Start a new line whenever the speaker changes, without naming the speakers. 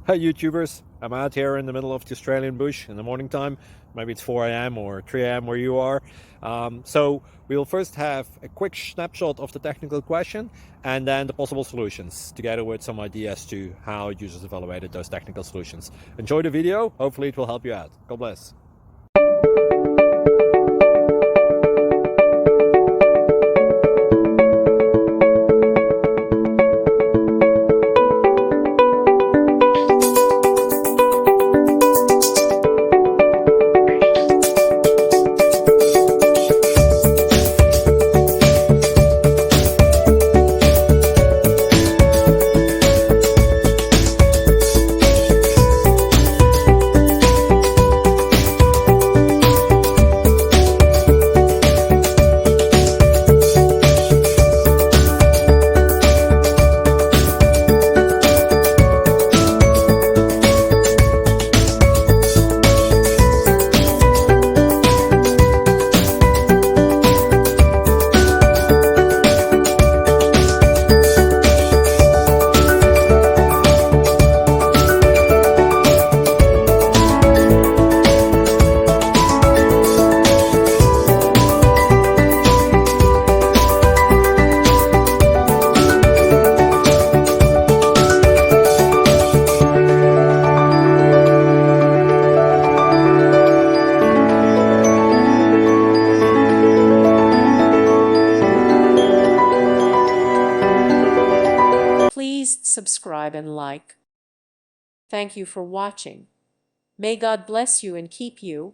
Hi YouTubers, I'm out here in the middle of the Australian bush in the morning time. Maybe it's 4 a.m. or 3 a.m. where you are. So we'll first have a quick snapshot of the technical question and then the possible solutions, together with some ideas to how users evaluated those technical solutions. Enjoy the video, hopefully it will help you out. God bless.
Please subscribe and like. Thank you for watching. May God bless you and keep you.